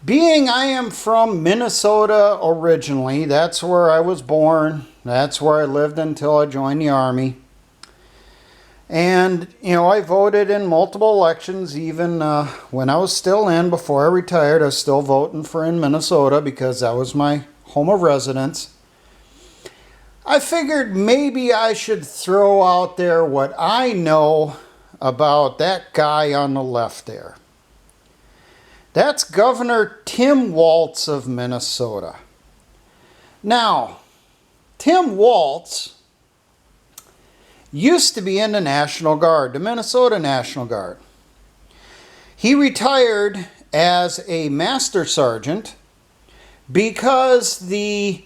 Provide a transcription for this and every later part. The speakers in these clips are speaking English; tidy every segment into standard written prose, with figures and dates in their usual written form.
Being I am from Minnesota originally, that's where I was born, that's where I lived until I joined the Army. And, I voted in multiple elections, even when I was still in, before I retired, I was still voting for in Minnesota because that was my home of residence. I figured maybe I should throw out there what I know about that guy on the left there. That's Governor Tim Walz of Minnesota. Now, Tim Walz used to be in the National Guard, the Minnesota National Guard. He retired as a master sergeant because the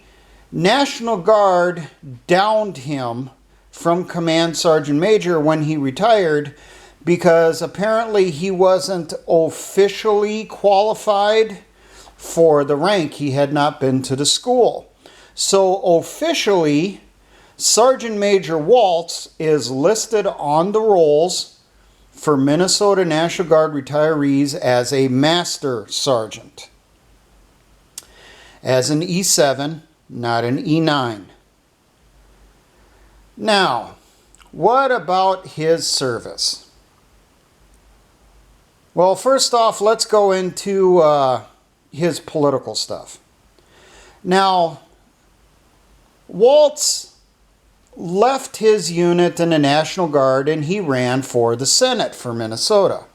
National Guard downed him from Command Sergeant Major when he retired because apparently he wasn't officially qualified for the rank. He had not been to the school. So officially, Sgt Major Waltz is listed on the rolls for Minnesota National Guard retirees as a Master Sergeant, as an E7, not an E9. Now, what about his service? Well, first off, let's go into his political stuff. Now, Waltz left his unit in the National Guard and he ran for the Senate for Minnesota.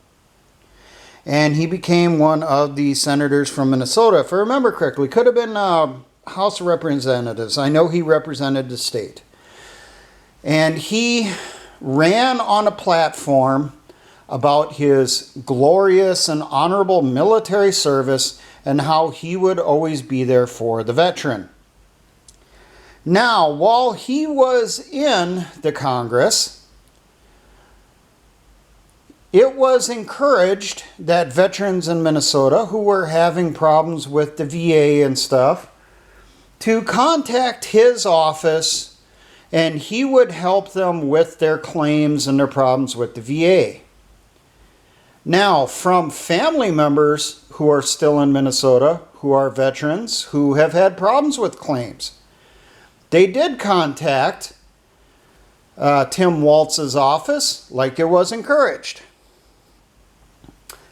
And he became one of the senators from Minnesota. If I remember correctly, could have been House of Representatives. I know he represented the state. And he ran on a platform about his glorious and honorable military service and how he would always be there for the veteran. Now, while he was in the Congress, it was encouraged that veterans in Minnesota who were having problems with the VA and stuff to contact his office, and he would help them with their claims and their problems with the VA. Now, from family members who are still in Minnesota, who are veterans, who have had problems with claims, they did contact Tim Waltz's office like it was encouraged.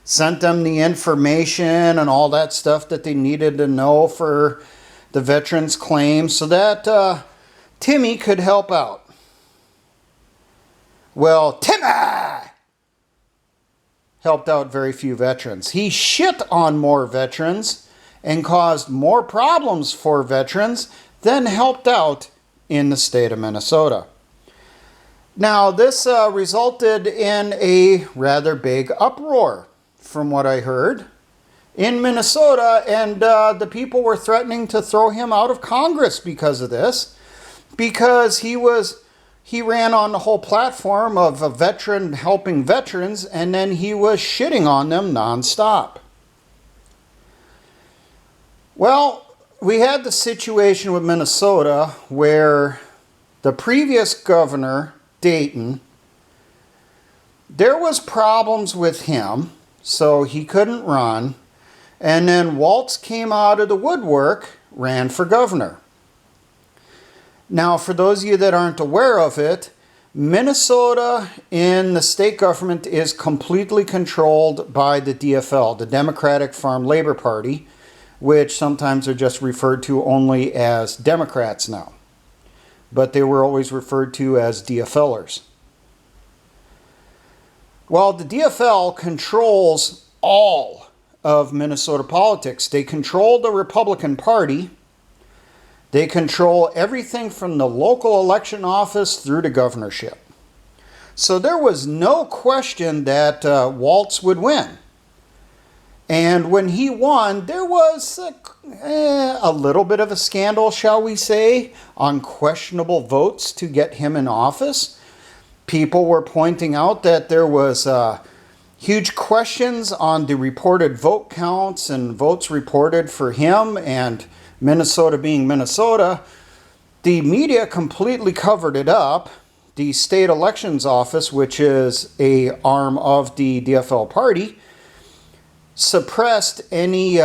Sent them the information and all that stuff that they needed to know for the veterans' claims so that Timmy could help out. Well, Timmy helped out very few veterans. He shit on more veterans and caused more problems for veterans than helped out in the state of Minnesota. Now, this resulted in a rather big uproar, from what I heard, in Minnesota, and the people were threatening to throw him out of Congress because of this, because he ran on the whole platform of a veteran helping veterans, and then he was shitting on them nonstop. Well, we had the situation with Minnesota where the previous governor, Dayton, there was problems with him, so he couldn't run, and then Waltz came out of the woodwork, ran for governor. Now, for those of you that aren't aware of it, Minnesota in the state government is completely controlled by the DFL, the Democratic Farm Labor Party, which sometimes are just referred to only as Democrats now. But they were always referred to as DFLers. Well, the DFL controls all of Minnesota politics. They control the Republican Party. They control everything from the local election office through to governorship. So there was no question that Waltz would win. And when he won, there was a little bit of a scandal, shall we say, on questionable votes to get him in office. People were pointing out that there was huge questions on the reported vote counts and votes reported for him, and Minnesota being Minnesota, the media completely covered it up. The state elections office, which is an arm of the DFL party, suppressed any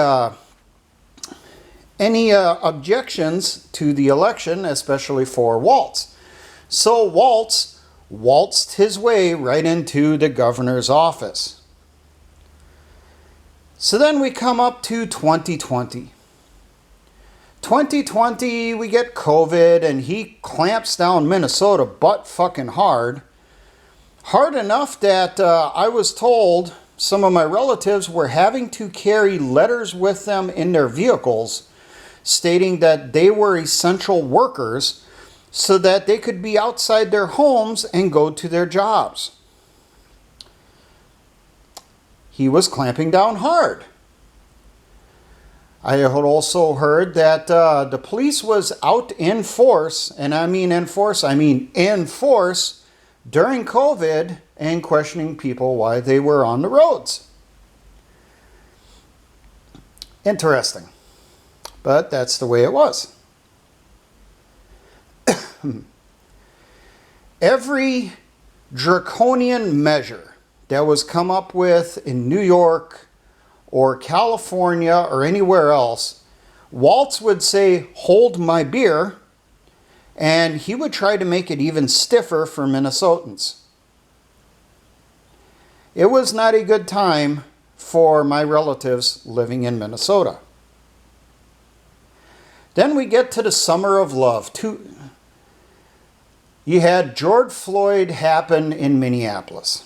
objections to the election, especially for Waltz. So Waltz waltzed his way right into the governor's office. So then we come up to 2020. 2020, we get COVID, and he clamps down Minnesota butt fucking hard. Hard enough that I was told some of my relatives were having to carry letters with them in their vehicles stating that they were essential workers so that they could be outside their homes and go to their jobs. He was clamping down hard. I had also heard that the police was out in force, and I mean in force, during COVID and questioning people why they were on the roads. Interesting. But that's the way it was. Every draconian measure that was come up with in New York or California or anywhere else, Waltz would say, "Hold my beer," and he would try to make it even stiffer for Minnesotans. It was not a good time for my relatives living in Minnesota. Then we get to the summer of love. You had George Floyd happen in Minneapolis,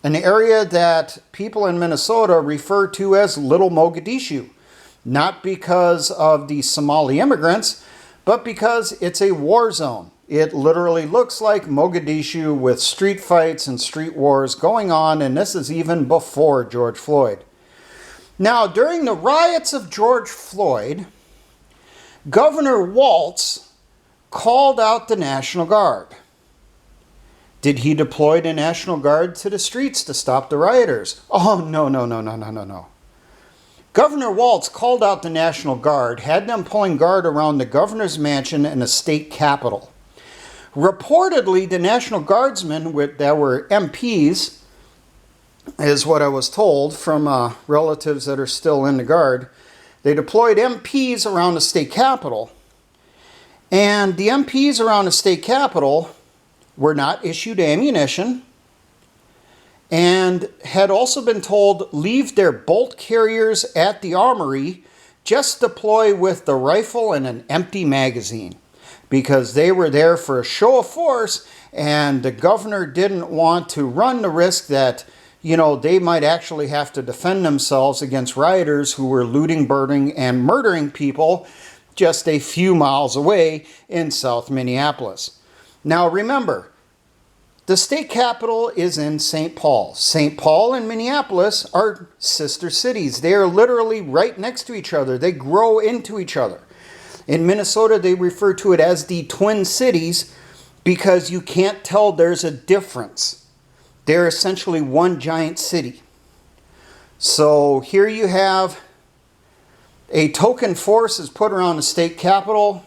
an area that people in Minnesota refer to as Little Mogadishu, not because of the Somali immigrants, but because it's a war zone. It literally looks like Mogadishu with street fights and street wars going on, and this is even before George Floyd. Now, during the riots of George Floyd, Governor Waltz called out the National Guard. Did he deploy the National Guard to the streets to stop the rioters? Oh, no. Governor Waltz called out the National Guard, had them pulling guard around the governor's mansion and the state capitol. Reportedly, the National Guardsmen that were MPs, is what I was told from relatives that are still in the Guard, they deployed MPs around the state capitol. And the MPs around the state capitol were not issued ammunition and had also been told leave their bolt carriers at the armory, just deploy with the rifle and an empty magazine, because they were there for a show of force, and the governor didn't want to run the risk that, they might actually have to defend themselves against rioters who were looting, burning, and murdering people just a few miles away in South Minneapolis. Now remember, the state capital is in St. Paul. St. Paul and Minneapolis are sister cities. They are literally right next to each other. They grow into each other. In Minnesota, they refer to it as the Twin Cities because you can't tell there's a difference. They're essentially one giant city. So here you have a token force is put around the state capitol,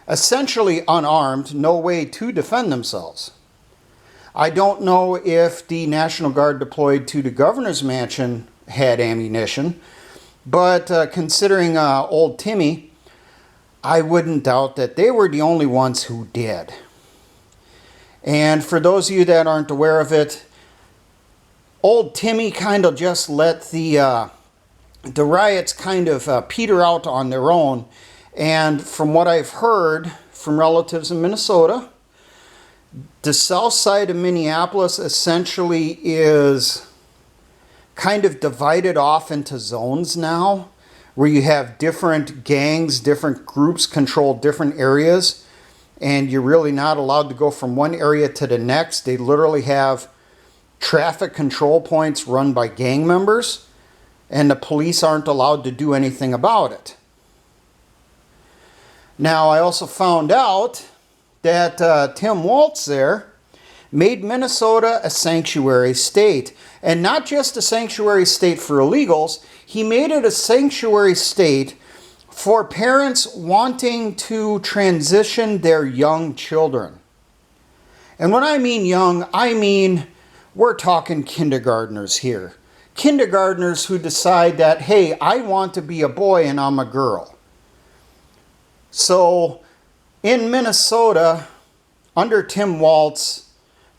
essentially unarmed, no way to defend themselves. I don't know if the National Guard deployed to the governor's mansion had ammunition, but considering old Timmy, I wouldn't doubt that they were the only ones who did. And for those of you that aren't aware of it, old Timmy kind of just let the riots kind of peter out on their own. And from what I've heard from relatives in Minnesota, the south side of Minneapolis essentially is kind of divided off into zones now, where you have different gangs, different groups control different areas, and you're really not allowed to go from one area to the next. They literally have traffic control points run by gang members, and the police aren't allowed to do anything about it. Now, I also found out that Tim Waltz there made Minnesota a sanctuary state. And not just a sanctuary state for illegals, he made it a sanctuary state for parents wanting to transition their young children. And when I mean young, I mean we're talking kindergartners here. kindergartners who decide that, hey, I want to be a boy and I'm a girl. So in Minnesota, under Tim Walz,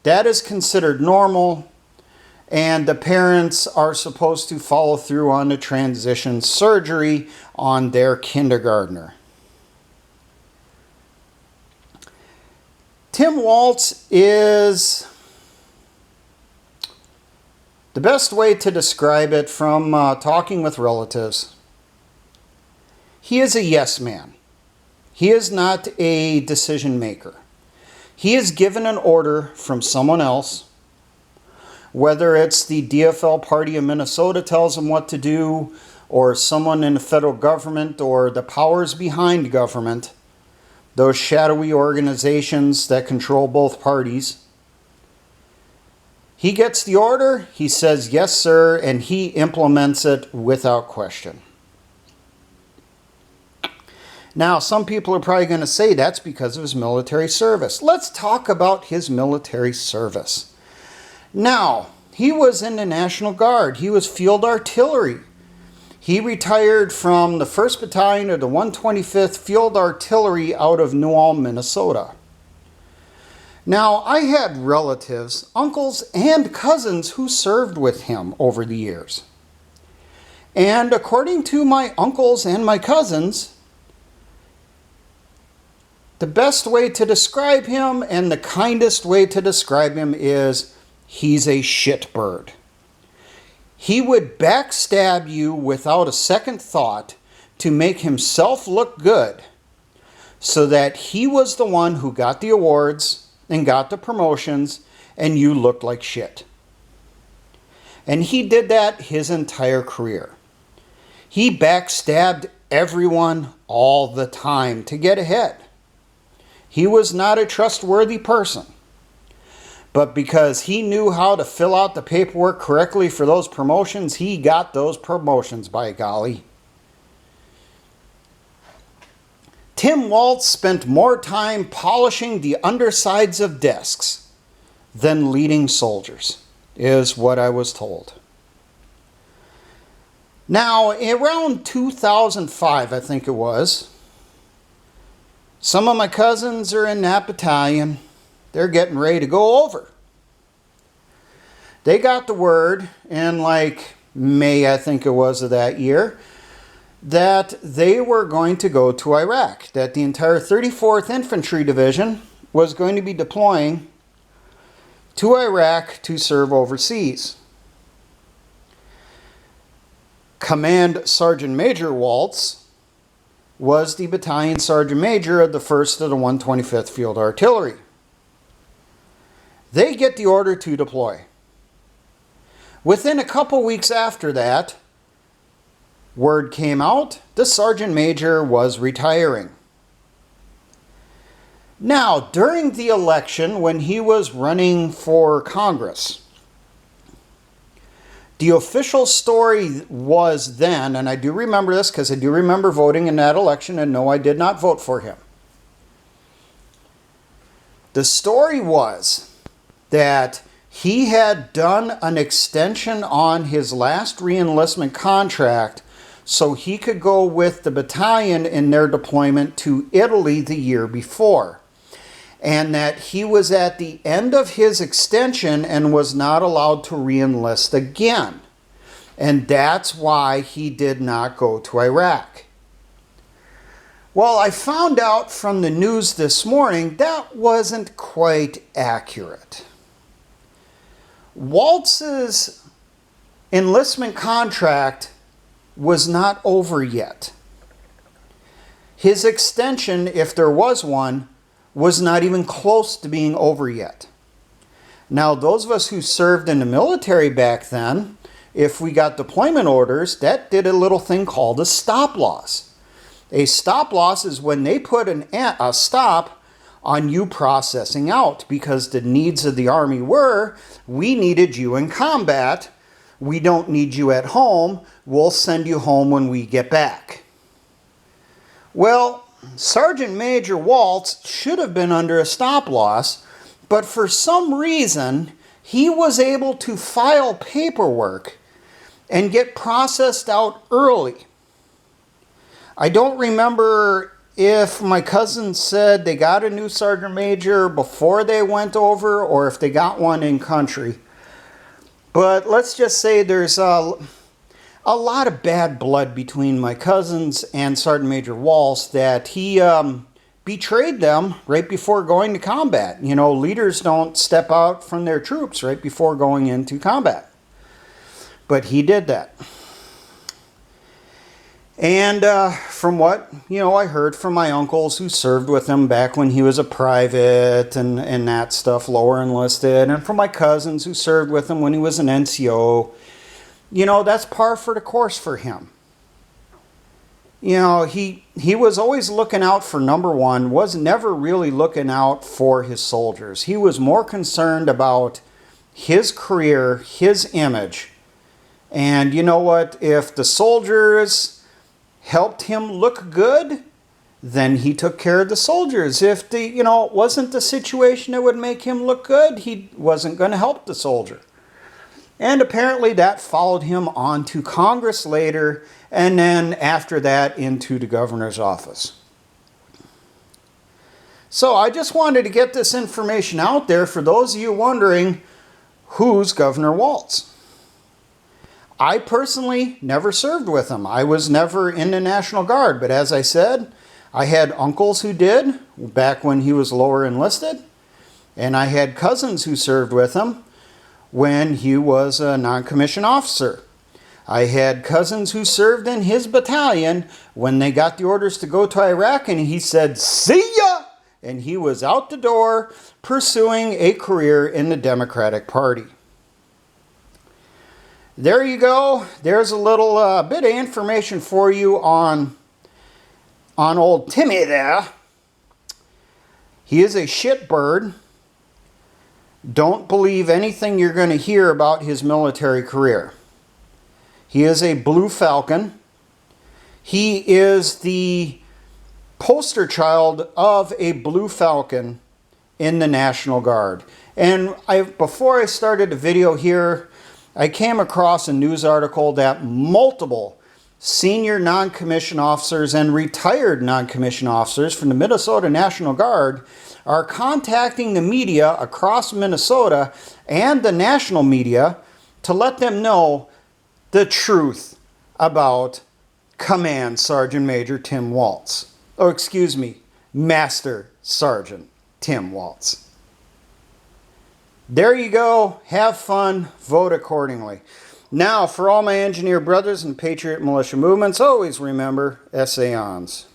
that is considered normal, and the parents are supposed to follow through on the transition surgery on their kindergartner. Tim Waltz is, the best way to describe it from talking with relatives, he is a yes man. He is not a decision maker. He is given an order from someone else, whether it's the DFL party of Minnesota tells him what to do, or someone in the federal government, or the powers behind government, those shadowy organizations that control both parties. He gets the order, he says yes sir, and he implements it without question. Now, some people are probably going to say that's because of his military service. Let's talk about his military service. Now, he was in the National Guard. He was field artillery. He retired from the 1st Battalion of the 125th Field Artillery out of New Ulm, Minnesota. Now, I had relatives, uncles, and cousins who served with him over the years. And according to my uncles and my cousins, the best way to describe him and the kindest way to describe him is he's a shitbird. He would backstab you without a second thought to make himself look good so that he was the one who got the awards and got the promotions and you looked like shit. And he did that his entire career. He backstabbed everyone all the time to get ahead. He was not a trustworthy person. But because he knew how to fill out the paperwork correctly for those promotions, he got those promotions, by golly. Tim Waltz spent more time polishing the undersides of desks than leading soldiers, is what I was told. Now, around 2005, I think it was, some of my cousins are in that battalion. They're getting ready to go over. They got the word in like May, I think it was, of that year, that they were going to go to Iraq, that the entire 34th Infantry Division was going to be deploying to Iraq to serve overseas. Command Sgt Major Waltz was the battalion sergeant major of the 1st of the 125th Field Artillery. They get the order to deploy. Within a couple weeks after that, word came out, the sergeant major was retiring. Now, during the election, when he was running for Congress, the official story was then, and I do remember this because I do remember voting in that election, and no, I did not vote for him. The story was that he had done an extension on his last re-enlistment contract so he could go with the battalion in their deployment to Italy the year before. And that he was at the end of his extension and was not allowed to re-enlist again. And that's why he did not go to Iraq. Well, I found out from the news this morning that wasn't quite accurate. Waltz's enlistment contract was not over yet. His extension, if there was one, was not even close to being over yet. Now, those of us who served in the military back then, if we got deployment orders, that did a little thing called a stop loss. A stop loss is when they put a stop on you processing out, because the needs of the Army were, we needed you in combat, we don't need you at home, we'll send you home when we get back. Well, Sgt Major Waltz should have been under a stop loss, but for some reason he was able to file paperwork and get processed out early. I don't remember if my cousin said they got a new sergeant major before they went over or if they got one in country. But let's just say there's a lot of bad blood between my cousins and Sgt Major Waltz, that he betrayed them right before going to combat. You know, leaders don't step out from their troops right before going into combat. But he did that. And from what, I heard from my uncles who served with him back when he was a private and that stuff, lower enlisted, and from my cousins who served with him when he was an NCO, that's par for the course for him. He was always looking out for number one, was never really looking out for his soldiers. He was more concerned about his career, his image. And you know what? If the soldiers helped him look good, then he took care of the soldiers. If it wasn't the situation that would make him look good, he wasn't going to help the soldier. And apparently that followed him on to Congress later, and then after that into the governor's office. So I just wanted to get this information out there for those of you wondering, who's Governor Waltz? I personally never served with him. I was never in the National Guard, but as I said, I had uncles who did back when he was lower enlisted, and I had cousins who served with him when he was a non-commissioned officer. I had cousins who served in his battalion when they got the orders to go to Iraq, and he said, "See ya!" And he was out the door pursuing a career in the Democratic Party. There you go. There's a little bit of information for you on old Timmy there. He is a shitbird. Don't believe anything you're going to hear about his military career. He is a Blue Falcon. He is the poster child of a Blue Falcon in the National Guard. And before I started the video here, I came across a news article that multiple senior non-commissioned officers and retired non-commissioned officers from the Minnesota National Guard are contacting the media across Minnesota and the national media to let them know the truth about Command Sergeant Major Tim Waltz. Oh, excuse me, Master Sergeant Tim Waltz. There you go. Have fun. Vote accordingly. Now, for all my engineer brothers and Patriot militia movements, always remember, essay ons.